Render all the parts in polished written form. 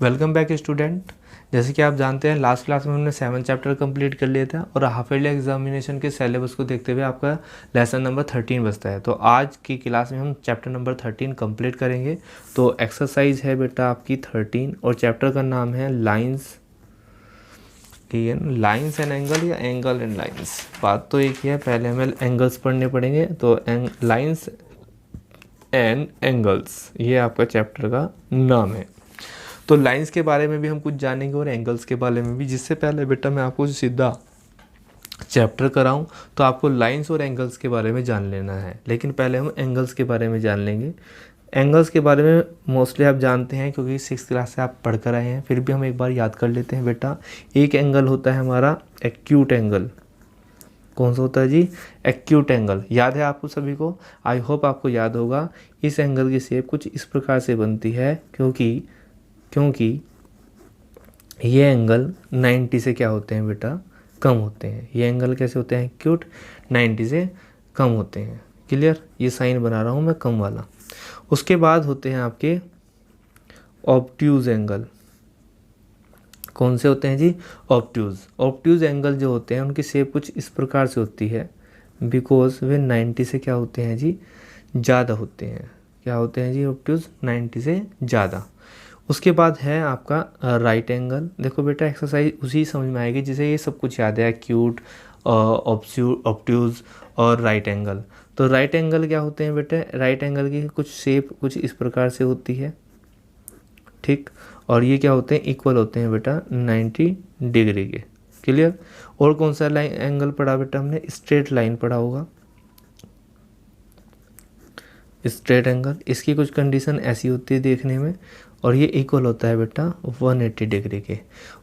Welcome back student. जैसे कि आप जानते हैं लास्ट क्लास में हमने 7 चैप्टर कंप्लीट कर लिया था और हाफ ईयरली एग्जामिनेशन के सिलेबस को देखते हुए आपका लेसन नंबर 13 बचता है। तो आज की क्लास में हम चैप्टर नंबर 13 कंप्लीट करेंगे। तो एक्सरसाइज है बेटा आपकी 13 और चैप्टर का नाम है लाइंस एंड एंगल या एंगल एंड लाइंस। बात तो एक ही है, पहले हमें एंगल्स पढ़ने पड़ेंगे। तो लाइंस एंड एंगल्स ये आपका चैप्टर का नाम है। तो लाइंस के बारे में भी हम कुछ जानेंगे और एंगल्स के बारे में भी। जिससे पहले बेटा मैं आपको सीधा चैप्टर कराऊं तो आपको लाइंस और एंगल्स के बारे में जान लेना है, लेकिन पहले हम एंगल्स के बारे में जान लेंगे। एंगल्स के बारे में मोस्टली आप जानते हैं क्योंकि 6th क्लास से आप पढ़ कर आए हैं, फिर भी हम एक बार याद कर लेते हैं बेटा। एक एंगल होता है हमारा एक्यूट एंगल। कौन सा होता है जी? Acute angle. याद है आपको सभी को? आई होप आपको याद होगा। इस एंगल की शेप कुछ इस प्रकार से बनती है क्योंकि ये एंगल 90 से क्या होते हैं बेटा? कम होते हैं। ये एंगल कैसे होते हैं? एक्यूट 90 से कम होते हैं। क्लियर? ये साइन बना रहा हूँ मैं कम वाला। उसके बाद होते हैं आपके ऑब्ट्यूज एंगल। कौन से होते हैं जी? ऑब्ट्यूज एंगल जो होते हैं उनकी शेप कुछ इस प्रकार से होती है बिकॉज वे 90 से क्या होते हैं जी? ज़्यादा होते हैं। क्या होते हैं जी? ऑब्ट्यूज 90 से ज़्यादा। उसके बाद है आपका राइट एंगल। देखो बेटा एक्सरसाइज उसी समझ में आएगी जिसे ये सब कुछ याद है, एक्यूट, ऑब्ट्यूज और राइट एंगल। तो राइट एंगल क्या होते हैं बेटा? राइट एंगल की कुछ शेप कुछ इस प्रकार से होती है, ठीक। और ये क्या होते हैं? इक्वल होते हैं बेटा 90 डिग्री के। क्लियर? और कौन सा लाइन एंगल पढ़ा बेटा हमने? स्ट्रेट लाइन पढ़ा होगा, स्ट्रेट एंगल। इसकी कुछ कंडीशन ऐसी होती है देखने में, और ये इक्वल होता है बेटा 180 डिग्री के।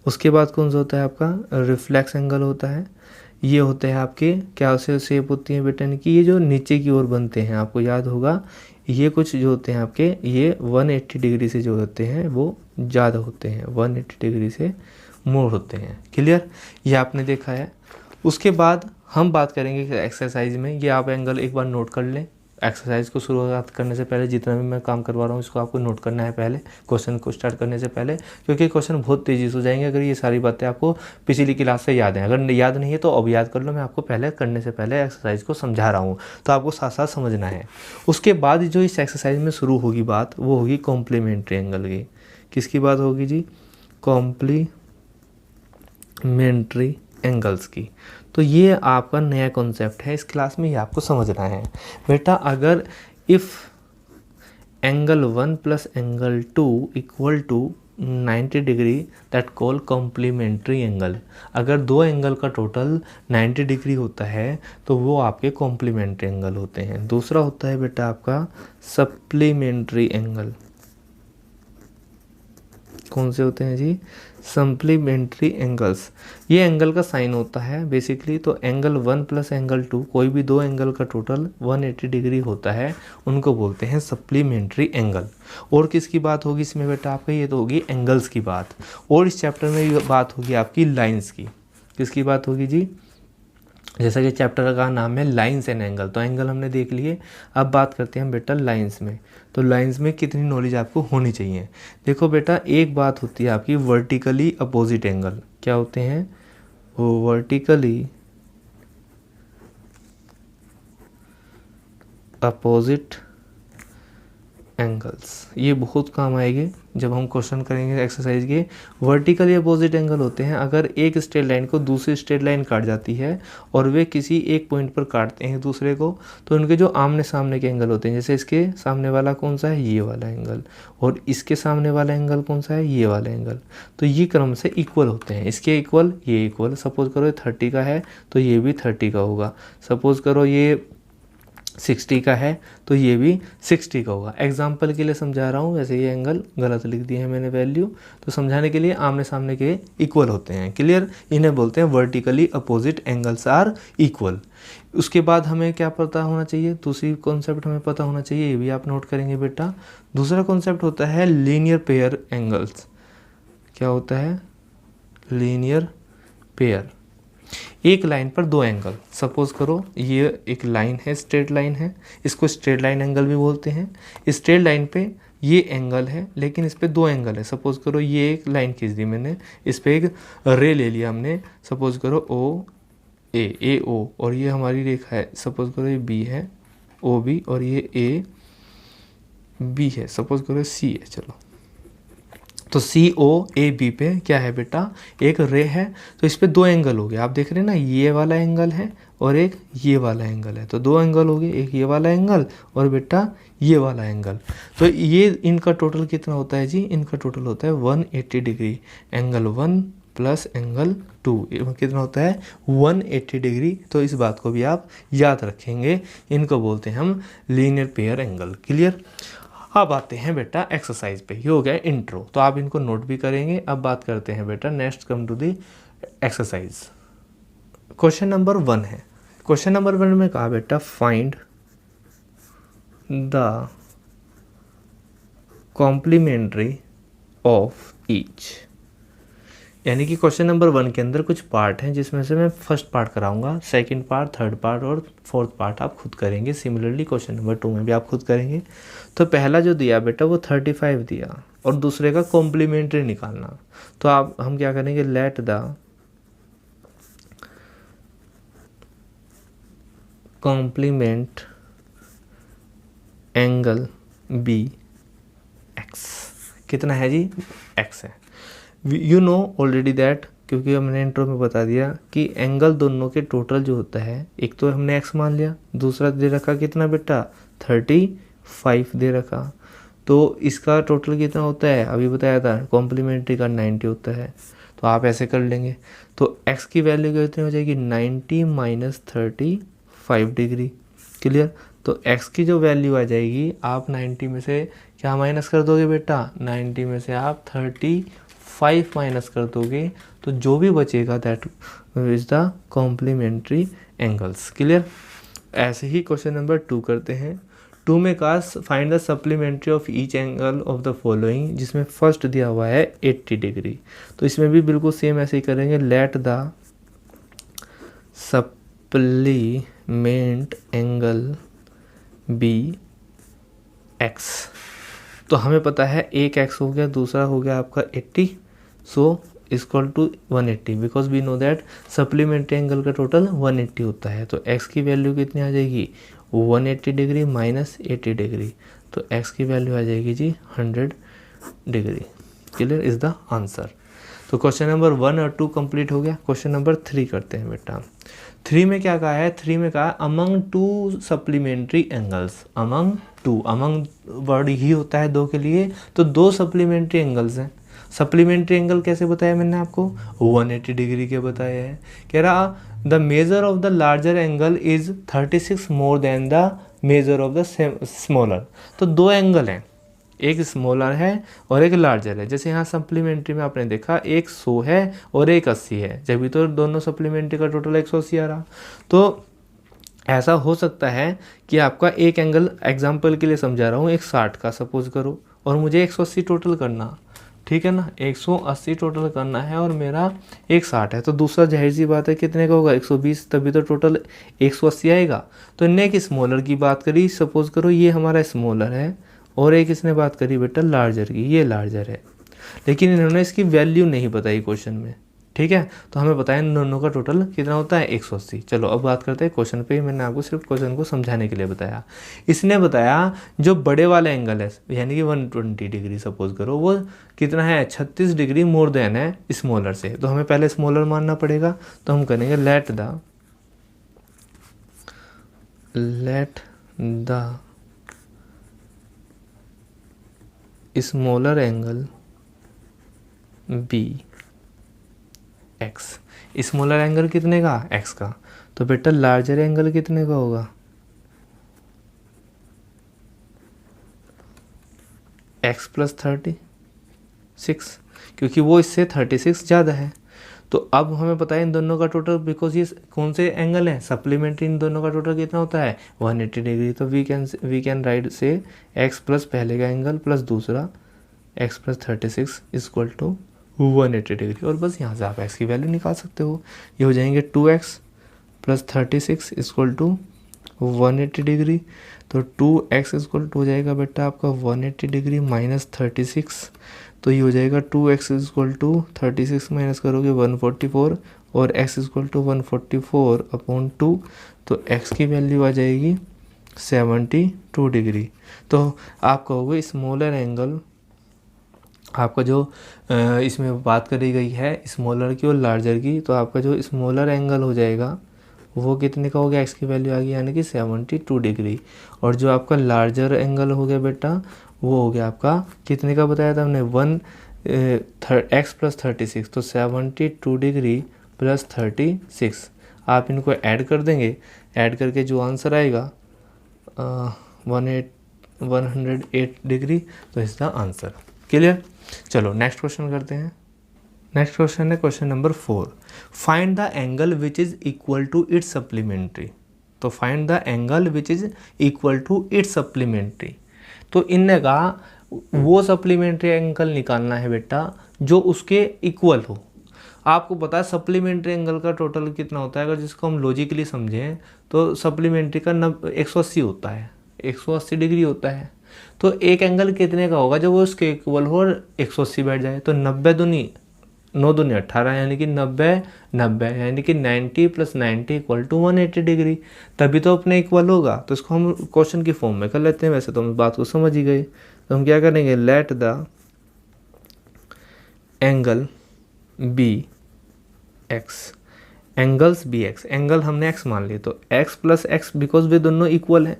उसके बाद कौन सा होता है आपका? रिफ्लेक्स एंगल होता है। ये होते हैं आपके क्या से शेप होती है बेटा इनकी? ये जो नीचे की ओर बनते हैं, आपको याद होगा, ये कुछ जो होते हैं आपके ये 180 डिग्री से जो होते हैं वो ज़्यादा होते हैं, 180 डिग्री से मोड़ होते हैं। क्लियर? ये आपने देखा है। उसके बाद हम बात करेंगे एक्सरसाइज में। ये आप एंगल एक बार नोट कर लें। एक्सरसाइज को शुरुआत करने से पहले जितना भी मैं काम करवा रहा हूँ इसको आपको नोट करना है पहले, क्वेश्चन को स्टार्ट करने से पहले, क्योंकि क्वेश्चन बहुत तेज़ी से हो जाएंगे अगर ये सारी बातें आपको पिछली क्लास से याद हैं। अगर याद नहीं है तो अब याद कर लो, मैं आपको पहले करने से पहले एक्सरसाइज को समझा रहा हूँ, तो आपको साथ साथ समझना है। उसके बाद जो इस एक्सरसाइज में शुरू होगी बात, वो होगी कॉम्प्लीमेंट्री एंगल की। किसकी बात होगी जी? कॉम्प्लीमेंट्री एंगल्स की। तो ये आपका नया कॉन्सेप्ट है इस क्लास में, ये आपको समझना है बेटा। अगर if angle 1 plus angle 2 equal to 90 degree that call complementary angle. अगर दो एंगल का टोटल 90 डिग्री होता है तो वो आपके कॉम्प्लीमेंट्री एंगल होते हैं। दूसरा होता है बेटा आपका सप्लीमेंट्री एंगल। कौन से होते हैं जी? Supplementary angles. ये एंगल का साइन होता है बेसिकली। तो एंगल 1 प्लस एंगल 2, कोई भी दो एंगल का टोटल 180 डिग्री होता है, उनको बोलते हैं सप्लीमेंट्री एंगल। और किसकी बात होगी इसमें बेटा आपका? ये तो होगी एंगल्स की बात। और इस चैप्टर में ये बात होगी आपकी लाइंस की। किसकी बात होगी जी? जैसा कि चैप्टर का नाम है लाइंस एंड एंगल। तो एंगल हमने देख लिए, अब बात करते हैं हम बेटा लाइंस में। तो लाइंस में कितनी नॉलेज आपको होनी चाहिए? देखो बेटा, एक बात होती है आपकी वर्टिकली अपोजिट एंगल। क्या होते हैं वो? Vertically opposite angles. ये बहुत काम आएंगे जब हम क्वेश्चन करेंगे एक्सरसाइज के। वर्टिकली अपोजिट एंगल होते हैं अगर एक स्ट्रेट लाइन को दूसरी स्ट्रेट लाइन काट जाती है और वे किसी एक पॉइंट पर काटते हैं दूसरे को, तो उनके जो आमने सामने के एंगल होते हैं, जैसे इसके सामने वाला कौन सा है? ये वाला एंगल। और इसके सामने वाला एंगल कौन सा है? ये वाला एंगल। तो ये क्रम से इक्वल होते हैं। इसके इक्वल, ये इक्वल। सपोज करो ये 30 का है तो ये भी 30 का होगा। सपोज करो ये 60 का है तो ये भी 60 का होगा। एग्जाम्पल के लिए समझा रहा हूँ, वैसे ये एंगल गलत लिख दिए हैं मैंने वैल्यू, तो समझाने के लिए आमने सामने के इक्वल होते हैं। क्लियर? इन्हें बोलते हैं vertically opposite angles are equal. उसके बाद हमें क्या पता होना चाहिए? दूसरी कॉन्सेप्ट हमें पता होना चाहिए, ये भी आप नोट करेंगे बेटा। दूसरा कॉन्सेप्ट होता है लीनियर पेयर एंगल्स। क्या होता है? Linear pair. एक लाइन पर दो एंगल। सपोज करो ये एक लाइन है, स्ट्रेट लाइन है, इसको स्ट्रेट लाइन एंगल भी बोलते हैं। स्ट्रेट लाइन पे ये एंगल है, लेकिन इस पे दो एंगल है। सपोज करो ये एक लाइन खींच दी मैंने, इस पे एक रे ले लिया हमने, सपोज करो ओ ए ओ, और ये हमारी रेखा है, सपोज करो ये बी है ओ बी, और ये ए बी है, सपोज करो सी है। चलो तो सी ओ ए बी पे क्या है बेटा, एक रे है, तो इस पे दो एंगल हो गए। आप देख रहे हैं ना, ये वाला एंगल है और एक ये वाला एंगल है, तो दो एंगल हो गए, एक ये वाला एंगल और बेटा ये वाला एंगल। तो ये इनका टोटल कितना होता है जी, इनका टोटल होता है 180 डिग्री। एंगल 1 प्लस एंगल 2 कितना होता है 180 डिग्री। तो इस बात को भी आप याद रखेंगे, इनको बोलते हैं हम लीनियर पेयर एंगल। क्लियर। अब आते हैं बेटा एक्सरसाइज पे, ये हो गया इंट्रो, तो आप इनको नोट भी करेंगे। अब बात करते हैं बेटा, next come to the exercise. Question number 1 है। क्वेश्चन नंबर 1 में कहा बेटा find the complementary of each, यानी कि क्वेश्चन नंबर 1 के अंदर कुछ पार्ट हैं, जिसमें से मैं फर्स्ट पार्ट कराऊंगा, सेकंड पार्ट, थर्ड पार्ट और फोर्थ पार्ट आप खुद करेंगे। सिमिलरली क्वेश्चन नंबर 2 में भी आप खुद करेंगे। तो पहला जो दिया बेटा वो 35 दिया, और दूसरे का कॉम्प्लीमेंट्री निकालना। तो आप हम क्या करेंगे, let the complement angle be X. कितना है जी, एक्स है। यू नो ऑलरेडी दैट, क्योंकि हमने इंट्रो में बता दिया कि एंगल दोनों के टोटल जो होता है, एक तो हमने एक्स मान लिया, दूसरा दे रखा कितना बेटा 35 दे रखा, तो इसका टोटल कितना होता है, अभी बताया था कॉम्प्लीमेंट्री का 90 होता है। तो आप ऐसे कर लेंगे, तो x की वैल्यू कितनी हो जाएगी 90 माइनस 35 डिग्री। क्लियर। तो x की जो वैल्यू आ जाएगी, आप 90 में से क्या माइनस कर दोगे बेटा, 90 में से आप 35 माइनस कर दोगे, तो जो भी बचेगा that is the complementary angles. Clear. ऐसे ही क्वेश्चन नंबर 2 करते हैं। 2 में कहा find the supplementary of each angle of the following, जिसमें फर्स्ट दिया हुआ है 80 डिग्री। तो इसमें भी बिल्कुल सेम ऐसे ही करेंगे, let the supplement angle be X. तो हमें पता है एक x हो गया, दूसरा हो गया आपका 80, so equal to 180, because we know that supplementary angle का टोटल 180 होता है। तो x की वैल्यू कितनी आ जाएगी 180 डिग्री माइनस 80 डिग्री, तो x की वैल्यू आ जाएगी जी 100 degree. Clear is the answer. तो क्वेश्चन नंबर 1 और 2 कंप्लीट हो गया। क्वेश्चन नंबर 3 करते हैं बेटा। 3 में क्या कहा है, 3 में कहा among 2 supplementary angles. Among 2, among word ही होता है 2 के लिए, तो 2 सप्लीमेंट्री एंगल्स हैं। सप्लीमेंट्री एंगल कैसे बताया मैंने आपको, 180 डिग्री के बताए हैं। कह रहा the measure of the larger angle is 36 more than the measure of the smaller. तो 2 एंगल हैं, एक स्मॉलर है और एक लार्जर है। जैसे यहाँ सप्लीमेंट्री में आपने देखा एक 100 है और एक 80 है, जब भी तो दोनों सप्लीमेंट्री का टोटल 180 आ रहा। तो ऐसा हो सकता है कि आपका एक एंगल, एग्जांपल के लिए समझा रहा हूँ, एक 60 का सपोज करो, और मुझे 180 टोटल करना, ठीक है ना, 180 टोटल करना है और मेरा एक 60 है। तो दूसरा जाहिर सी बात है कितने का होगा 120, तभी तो टोटल 180 आएगा। तो इनने एक स्मॉलर की बात करी, सपोज करो ये हमारा स्मॉलर है, और एक इसने बात करी बेटा लार्जर की, ये लार्जर है, लेकिन इन्होंने इसकी वैल्यू नहीं बताई क्वेश्चन में। ठीक है, तो हमें बताया इन दोनों का टोटल कितना होता है 180। चलो अब बात करते हैं क्वेश्चन पे। मैंने आपको सिर्फ क्वेश्चन को समझाने के लिए बताया। इसने बताया जो बड़े वाला एंगल है, यानी कि 120 डिग्री सपोज करो, वो कितना है 36 डिग्री मोर देन है स्मॉलर से। तो हमें पहले स्मॉलर मानना पड़ेगा, तो हम करेंगे let the smaller angle be X. Smaller angle कितने का, एक्स का। तो बेटा लार्जर एंगल कितने का होगा, एक्स प्लस 36, क्योंकि वो इससे 36 ज़्यादा है। तो अब हमें पता है इन दोनों का टोटल, बिकॉज ये कौन से एंगल हैं सप्लीमेंट्री, इन दोनों का टोटल कितना होता है 180 डिग्री। तो वी कैन राइट से एक्स प्लस पहले का एंगल प्लस दूसरा X plus 36 equal to 180 degree. और बस यहाँ से आप x की वैल्यू निकाल सकते हो। ये हो जाएंगे 2x plus 36 equal to 180 degree, तो 2x इक्वल टू हो जाएगा बेटा आपका 180 डिग्री माइनस 36, तो ये हो जाएगा 2x इक्वल टू 36 माइनस करोगे 144 और x इक्वल टू 144/2, तो x की वैल्यू आ जाएगी 72 डिग्री। तो आप कहोगे स्मॉलर एंगल, आपका जो इसमें बात करी गई है स्मॉलर की और लार्जर की, तो आपका जो स्मॉलर एंगल हो जाएगा वो कितने का हो गया, एक्स की वैल्यू आ गई यानी कि 72 डिग्री, और जो आपका लार्जर एंगल हो गया बेटा वो हो गया आपका कितने का बताया था हमने, एक्स प्लस 36, तो 72 डिग्री प्लस 36, आप इनको ऐड कर देंगे, ऐड करके जो आंसर आएगा 108 डिग्री, तो इसका आंसर। क्लियर। चलो नेक्स्ट क्वेश्चन करते हैं। नेक्स्ट क्वेश्चन है question number 4, find the angle which is equal to its supplementary. तो find the angle which is equal to its supplementary, तो इनने कहा वो सप्लीमेंट्री एंगल निकालना है बेटा जो उसके इक्वल हो। आपको पता है सप्लीमेंट्री एंगल का टोटल कितना होता है, अगर जिसको हम लॉजिकली समझें तो सप्लीमेंट्री का 180 होता है, 180 डिग्री होता है। तो एक एंगल कितने का होगा जब वो उसके इक्वल हो और 180 बैठ जाए, तो 90 दूनी 9 दूनी 18 यानी कि 90 यानी कि 90 + 90 = 180 डिग्री, तभी तो अपने इक्वल होगा। तो इसको हम क्वेश्चन की फॉर्म में कर लेते हैं, वैसे तो हम बात को समझ ही गए। तो हम क्या करेंगे, let the angle be X, angles be X, angle हमने एक्स मान ली, तो एक्स प्लस एक्स बिकॉज वे दोनों इक्वल हैं,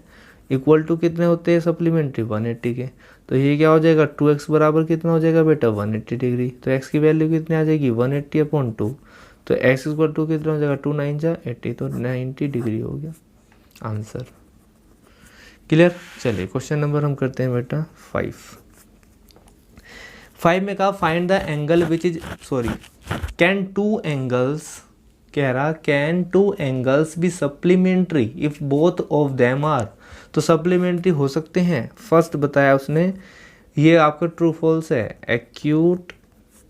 इक्वल टू कितने होते हैं सप्लीमेंट्री 180 के, तो ये क्या हो जाएगा 2x बराबर कितना हो जाएगा बेटा 180 डिग्री, तो x की वैल्यू कितनी आ जाएगी 180/2, तो x इक्वल टू कितना हो जाएगा 2 9 जा 80, तो 90 डिग्री हो गया आंसर। क्लियर। चलिए क्वेश्चन नंबर हम करते हैं बेटा 5 में कहा find the angle which is can two angles, कह रहा can two angles be supplementary if both of them are, तो सप्लीमेंट्री हो सकते हैं। फर्स्ट बताया उसने, ये आपका ट्रू फॉल्स है, एक्यूट,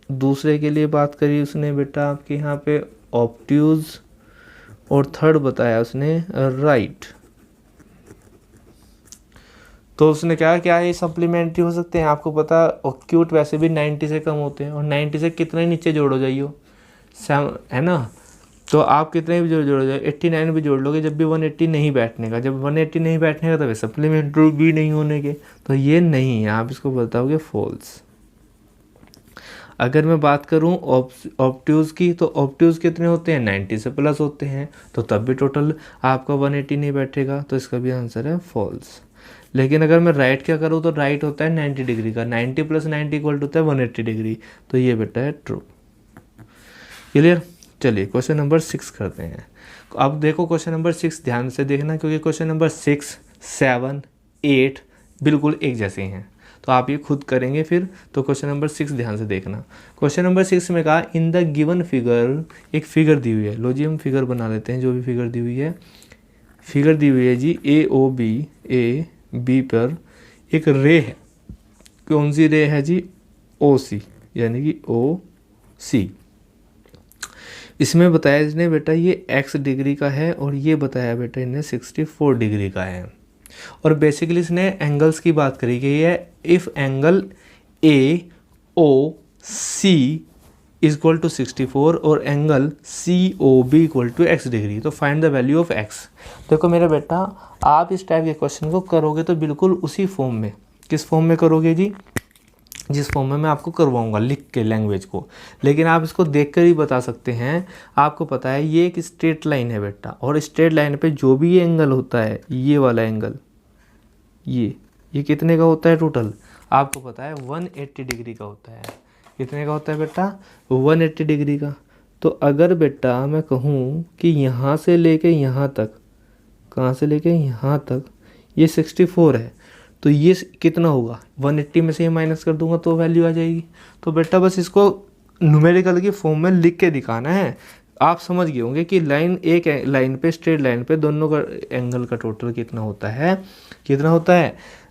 दूसरे के लिए बात करी उसने बेटा आपके यहाँ पे ऑब्ट्यूज, और थर्ड बताया उसने राइट। तो उसने क्या ये सप्लीमेंट्री हो सकते हैं। आपको पता एक्यूट वैसे भी 90 से कम होते हैं, और 90 से कितने नीचे जोड़ो जाइयो है ना, तो आप कितने भी जोड़ जाए 89 भी जोड़ लोगे जब भी 180 नहीं बैठने का, जब 180 नहीं बैठने का तब सप्लीमेंट्री भी नहीं होने के, तो ये नहीं है, आप इसको बताओगे फॉल्स। अगर मैं बात करूं ऑब्ट्यूज की, तो ऑब्ट्यूज कितने होते हैं 90 से प्लस होते हैं, तो तब भी टोटल आपका 180 नहीं बैठेगा, तो इसका भी आंसर है फॉल्स। लेकिन अगर मैं राइट क्या करूँ, तो राइट होता है 90 डिग्री का, 90 + 90 = होता है 180 डिग्री, तो ये बेटा है ट्रू। क्लियर। चलिए क्वेश्चन नंबर 6 करते हैं। अब देखो क्वेश्चन नंबर 6 ध्यान से देखना, क्योंकि क्वेश्चन नंबर 6, 7, 8 बिल्कुल एक जैसे हैं, तो आप ये खुद करेंगे फिर। तो क्वेश्चन नंबर 6 ध्यान से देखना। क्वेश्चन नंबर 6 में कहा इन द गिवन फिगर, एक फिगर दी हुई है, लो जी हम फिगर बना लेते हैं, जो भी फिगर दी हुई है, फिगर दी हुई है जी ए बी पर एक रे है, कौन सी रे है जी OC, यानी कि OC। इसमें बताया इसने बेटा ये x डिग्री का है, और ये बताया बेटा इन्हें 64 डिग्री का है, और बेसिकली इसने एंगल्स की बात करी गई है। इफ एंगल AOC = 64 और एंगल COB = x डिग्री, तो find the value of x। देखो मेरा बेटा, आप इस टाइप के क्वेश्चन को करोगे तो बिल्कुल उसी फॉर्म में, किस फॉर्म में करोगे जी, जिस फॉर्म में मैं आपको करवाऊंगा लिख के लैंग्वेज को, लेकिन आप इसको देखकर ही बता सकते हैं। आपको पता है ये एक स्ट्रेट लाइन है बेटा, और स्ट्रेट लाइन पे जो भी ये एंगल होता है, ये वाला एंगल, ये कितने का होता है टोटल, आपको पता है 180 डिग्री का होता है। कितने का होता है बेटा 180 डिग्री का। तो अगर बेटा मैं कहूँ कि यहाँ से लेके यहाँ तक, कहाँ से लेके यहाँ तक ये 64 है, तो ये कितना होगा 180 में से ये माइनस कर दूंगा तो वैल्यू आ जाएगी। तो बेटा बस इसको न्यूमेरिकल की फॉर्म में लिख के दिखाना है। आप समझ गए होंगे कि लाइन, एक लाइन पे, स्ट्रेट लाइन पे दोनों का एंगल का टोटल कितना होता है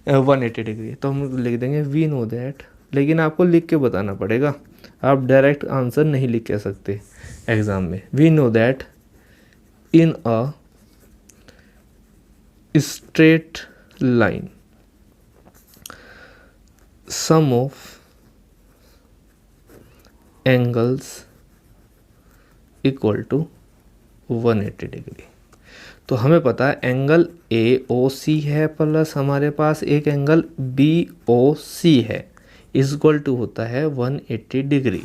180 डिग्री। तो हम लिख देंगे वी नो दैट, लेकिन आपको लिख के बताना पड़ेगा, आप डायरेक्ट आंसर नहीं लिख के सकते एग्जाम में। We know that in a straight line sum of angles equal to 180 degree. तो हमें पता है एंगल AOC है प्लस हमारे पास एक एंगल BOC है, इक्वल टू होता है 180 डिग्री।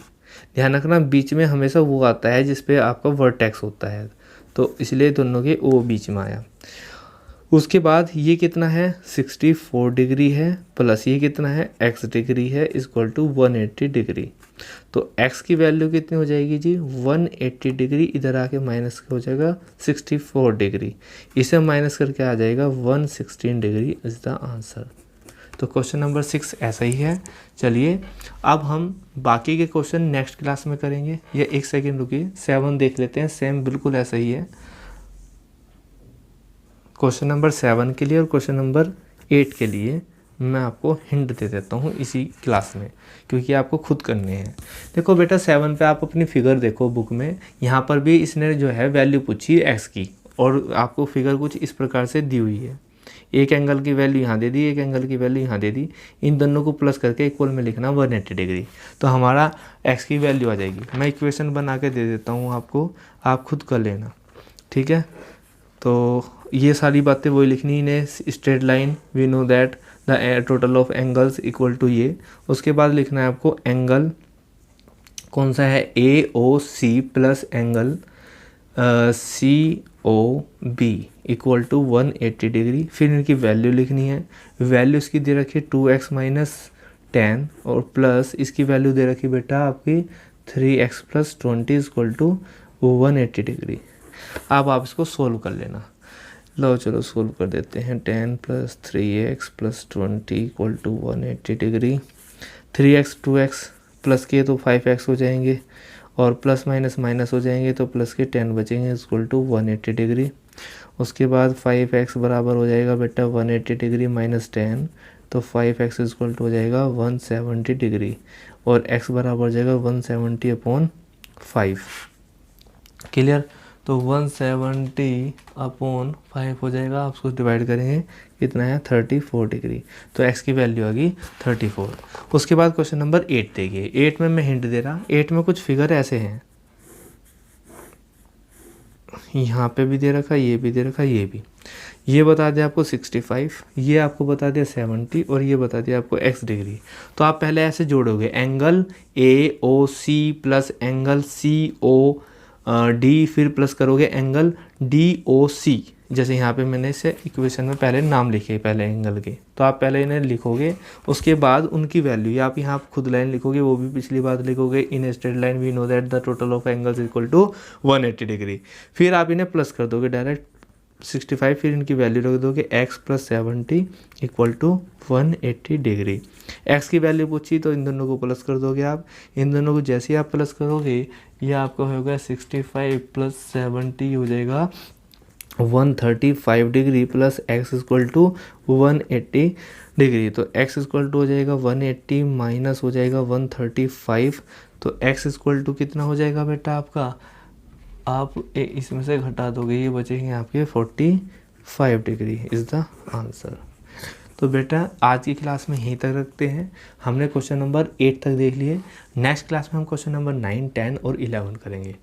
ध्यान रखना बीच में हमेशा वो आता है जिस पे आपका वर्टेक्स होता है, तो इसलिए दोनों के O बीच में आया। उसके बाद ये कितना है 64 डिग्री है प्लस ये कितना है x डिग्री है इक्वल टू 180 डिग्री। तो x की वैल्यू कितनी हो जाएगी जी 180 डिग्री, इधर आके माइनस हो जाएगा 64 डिग्री, इसे माइनस करके आ जाएगा 116 डिग्री इज द आंसर। तो क्वेश्चन नंबर 6 ऐसा ही है। चलिए अब हम बाकी के क्वेश्चन नेक्स्ट क्लास में करेंगे। ये एक सेकेंड रुकिए, 7 देख लेते हैं, सेम बिल्कुल ऐसा ही है। क्वेश्चन नंबर 7 के लिए और क्वेश्चन नंबर 8 के लिए मैं आपको हिंट दे देता हूँ इसी क्लास में, क्योंकि आपको खुद करने हैं। देखो बेटा 7 पे आप अपनी फिगर देखो बुक में, यहाँ पर भी इसने जो है वैल्यू पूछी x की और आपको फिगर कुछ इस प्रकार से दी हुई है। एक एंगल की वैल्यू यहाँ दे दी, एक एंगल की वैल्यू यहाँ दे दी, इन दोनों को प्लस करके इक्वल में लिखना 180 डिग्री, तो हमारा x की वैल्यू आ जाएगी। मैं इक्वेशन बना के दे देता हूँ आपको, आप खुद कर लेना, ठीक है। तो ये सारी बातें वही लिखनी है। Straight line we know that the total of angles equal to ये। उसके बाद लिखना है आपको एंगल कौन सा है AOC plus angle COB equal to 180 degree. फिर इनकी वैल्यू लिखनी है, वैल्यू इसकी दे रखी 2x माइनस 10 और प्लस इसकी वैल्यू दे रखी बेटा आपकी 3x plus 20 equal to 180 degree. अब आप इसको सोल्व कर लेना। लो चलो सोल्व कर देते हैं। 10 plus 3x plus 20 equal to 180 degree. 3x 2x plus के तो 5x हो जाएंगे और प्लस माइनस माइनस हो जाएंगे तो प्लस के 10 बचेंगे इक्वल टू 180 डिग्री। उसके बाद 5x बराबर हो जाएगा बेटा 180 डिग्री माइनस 10, तो 5x इक्वल टू हो जाएगा 170 डिग्री और x बराबर हो जाएगा 170 अपॉन 5। क्लियर? तो 170 अपॉन 5 हो जाएगा, आप उसको डिवाइड करेंगे कितना है 34 डिग्री, तो x की वैल्यू आ गई 34। उसके बाद क्वेश्चन नंबर 8 देखिए। 8 में मैं हिंट दे रहा, 8 में कुछ फिगर ऐसे हैं, यहाँ पे भी दे रखा, ये भी दे रखा, ये भी। ये बता दिया आपको 65, ये आपको बता दिया 70 और ये बता दिया आपको x डिग्री। तो आप पहले ऐसे जोड़ोगे angle AOC plus angle COD, फिर प्लस करोगे एंगल DOC। जैसे यहाँ पे मैंने इसे इक्वेशन में पहले नाम लिखे पहले एंगल के, तो आप पहले इन्हें लिखोगे, उसके बाद उनकी वैल्यू आप यहाँ खुद लाइन लिखोगे, वो भी पिछली बात लिखोगे। In straight line we know that the total of angles equal to 180 degree. फिर आप इन्हें प्लस कर दोगे डायरेक्ट 65, फिर इनकी वैल्यू रख दोगे x plus 70 equal to 180 degree. x की वैल्यू पूछी तो इन दोनों को प्लस कर दोगे आप। इन दोनों को जैसे ही आप प्लस करोगे ये आपका होगा 65 प्लस 70 हो जाएगा 135 degree plus x equal to 180 degree. तो x इक्वल टू हो जाएगा 180 माइनस हो जाएगा 135, तो x इक्वल टू कितना हो जाएगा बेटा आपका, आप इसमें से घटा दोगे, ये बचेंगे आपके 45 डिग्री इज़ द आंसर। तो बेटा आज की क्लास में यहीं तक रखते हैं। हमने क्वेश्चन नंबर 8 तक देख लिए। नेक्स्ट क्लास में हम क्वेश्चन नंबर 9, 10 और 11 करेंगे।